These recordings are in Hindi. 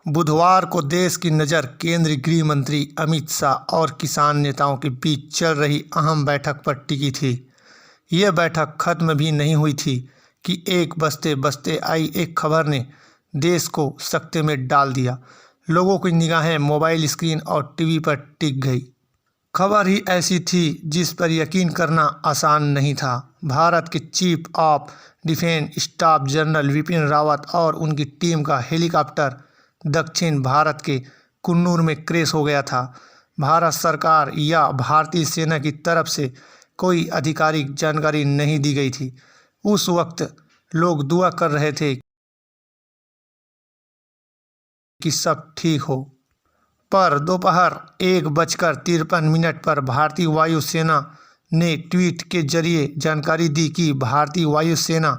बुधवार को देश की नज़र केंद्रीय गृह मंत्री अमित शाह और किसान नेताओं के बीच चल रही अहम बैठक पर टिकी थी। यह बैठक खत्म भी नहीं हुई थी कि एक बजते बजते आई एक खबर ने देश को सकते में डाल दिया। लोगों की निगाहें मोबाइल स्क्रीन और टीवी पर टिक गई। खबर ही ऐसी थी जिस पर यकीन करना आसान नहीं था। भारत के chief of defence staff general Vipin Rawat और उनकी टीम का हेलीकॉप्टर दक्षिण भारत के कुन्नूर में क्रैश हो गया था। भारत सरकार या भारतीय सेना की तरफ से कोई आधिकारिक जानकारी नहीं दी गई थी। उस वक्त लोग दुआ कर रहे थे कि सब ठीक हो। पर दोपहर 1:53 पर भारतीय वायुसेना ने ट्वीट के जरिए जानकारी दी कि भारतीय वायुसेना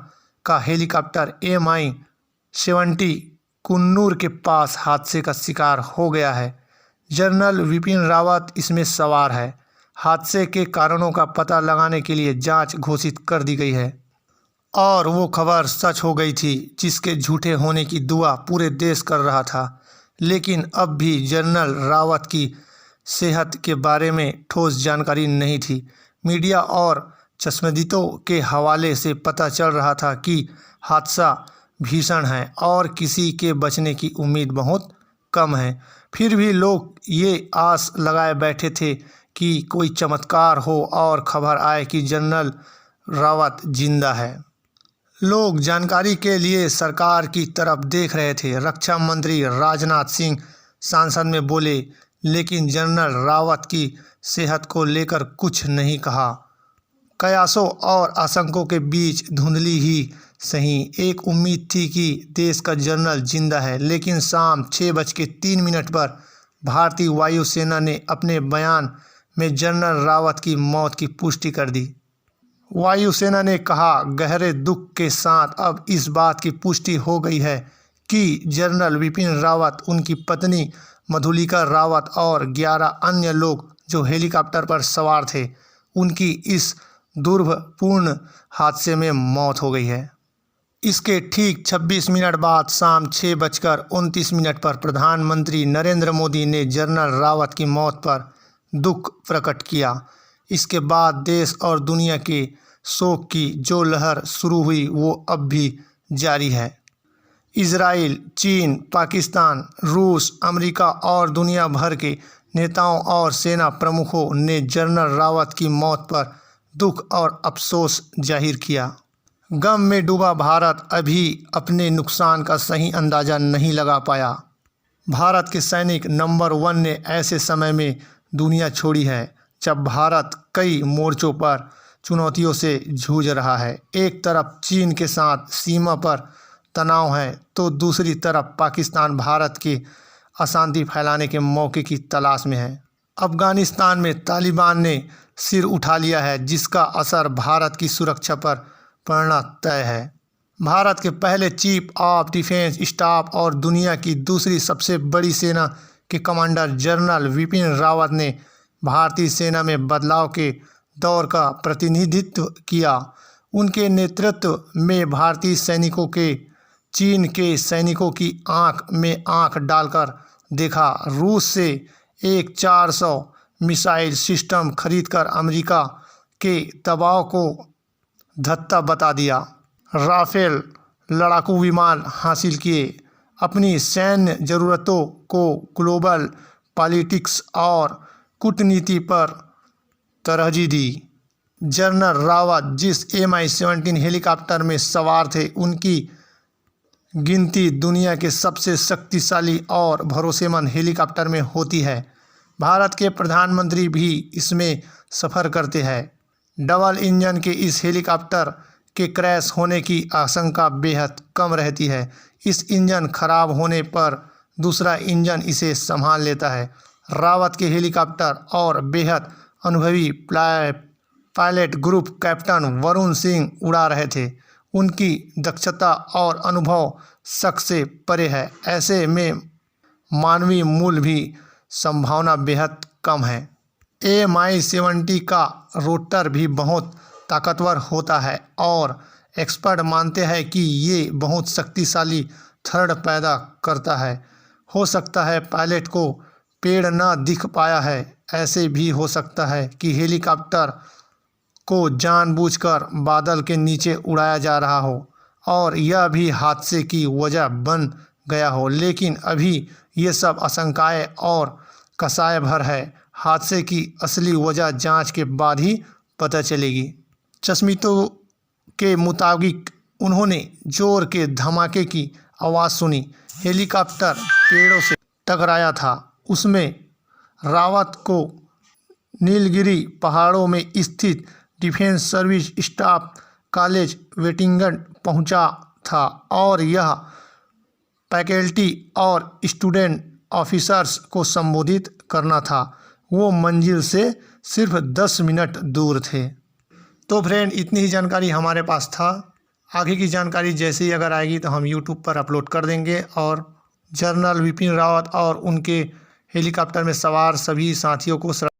का हेलीकॉप्टर Mi-70 कुन्नूर के पास हादसे का शिकार हो गया है। जनरल विपिन रावत इसमें सवार है। हादसे के कारणों का पता लगाने के लिए जांच घोषित कर दी गई है। और वो खबर सच हो गई थी जिसके झूठे होने की दुआ पूरे देश कर रहा था। लेकिन अब भी जनरल रावत की सेहत के बारे में ठोस जानकारी नहीं थी। मीडिया और चश्मदीदों के हवाले से पता चल रहा था कि हादसा भीषण है और किसी के बचने की उम्मीद बहुत कम है। फिर भी लोग ये आस लगाए बैठे थे कि कोई चमत्कार हो और खबर आए कि जनरल रावत जिंदा है। लोग जानकारी के लिए सरकार की तरफ देख रहे थे। रक्षा मंत्री राजनाथ सिंह संसद में बोले, लेकिन जनरल रावत की सेहत को लेकर कुछ नहीं कहा। कयासों और आशंकों के बीच धुंधली ही सही एक उम्मीद थी कि देश का जनरल जिंदा है। लेकिन शाम 6:03 पर भारतीय वायुसेना ने अपने बयान में जनरल रावत की मौत की पुष्टि कर दी। वायुसेना ने कहा, गहरे दुख के साथ अब इस बात की पुष्टि हो गई है कि जनरल विपिन रावत, उनकी पत्नी मधुलिका रावत और 11 अन्य लोग जो हेलीकॉप्टर पर सवार थे, उनकी इस दुर्भाग्यपूर्ण हादसे में मौत हो गई है। इसके ठीक 26 मिनट बाद शाम 6:29 पर प्रधानमंत्री नरेंद्र मोदी ने जनरल रावत की मौत पर दुख प्रकट किया। इसके बाद देश और दुनिया के शोक की जो लहर शुरू हुई वो अब भी जारी है। इजराइल, चीन, पाकिस्तान, रूस, अमेरिका और दुनिया भर के नेताओं और सेना प्रमुखों ने जनरल रावत की मौत पर दुख और अफसोस जाहिर किया। गम में डूबा भारत अभी अपने नुकसान का सही अंदाज़ा नहीं लगा पाया। भारत के सैनिक नंबर 1 ने ऐसे समय में दुनिया छोड़ी है जब भारत कई मोर्चों पर चुनौतियों से जूझ रहा है। एक तरफ चीन के साथ सीमा पर तनाव है तो दूसरी तरफ पाकिस्तान भारत की अशांति फैलाने के मौके की तलाश में है। अफगानिस्तान में तालिबान ने सिर उठा लिया है जिसका असर भारत की सुरक्षा पर पड़ना तय है। भारत के पहले चीफ ऑफ डिफेंस स्टाफ और दुनिया की दूसरी सबसे बड़ी सेना के कमांडर जनरल विपिन रावत ने भारतीय सेना में बदलाव के दौर का प्रतिनिधित्व किया। उनके नेतृत्व में भारतीय सैनिकों के चीन के सैनिकों की आंख में आंख डालकर देखा। रूस से एक 400 मिसाइल सिस्टम खरीदकर अमेरिका के दबाव को धत्ता बता दिया। राफेल लड़ाकू विमान हासिल किए। अपनी सैन्य ज़रूरतों को ग्लोबल पॉलिटिक्स और कूटनीति पर तरजीह दी। जनरल रावत जिस Mi-17 हेलीकॉप्टर में सवार थे, उनकी गिनती दुनिया के सबसे शक्तिशाली और भरोसेमंद हेलीकॉप्टर में होती है। भारत के प्रधानमंत्री भी इसमें सफ़र करते हैं। डबल इंजन के इस हेलीकॉप्टर के क्रैश होने की आशंका बेहद कम रहती है। इस इंजन खराब होने पर दूसरा इंजन इसे संभाल लेता है। रावत के हेलीकॉप्टर और बेहद अनुभवी pilot group captain Varun Singh उड़ा रहे थे। उनकी दक्षता और अनुभव शक से परे है। ऐसे में मानवीय मूल्य भी संभावना बेहद कम है। Mi-70 का रोटर भी बहुत ताकतवर होता है और एक्सपर्ट मानते हैं कि ये बहुत शक्तिशाली थ्रड पैदा करता है। हो सकता है पायलट को पेड़ न दिख पाया है। ऐसे भी हो सकता है कि हेलीकॉप्टर को जानबूझकर बादल के नीचे उड़ाया जा रहा हो और यह भी हादसे की वजह बन गया हो। लेकिन अभी ये सब आशंकाएं और कसाय भर है। हादसे की असली वजह जांच के बाद ही पता चलेगी। चश्मितों के मुताबिक उन्होंने जोर के धमाके की आवाज़ सुनी। हेलीकॉप्टर पेड़ों से टकराया था। उसमें रावत को नीलगिरी पहाड़ों में स्थित डिफेंस सर्विस स्टाफ कॉलेज वेटिंगटन पहुंचा था और यह फैकल्टी और स्टूडेंट ऑफिसर्स को संबोधित करना था। वो मंजिल से सिर्फ 10 मिनट दूर थे। तो फ्रेंड, इतनी ही जानकारी हमारे पास था। आगे की जानकारी जैसे ही अगर आएगी तो हम यूट्यूब पर अपलोड कर देंगे। और जनरल विपिन रावत और उनके हेलीकॉप्टर में सवार सभी साथियों को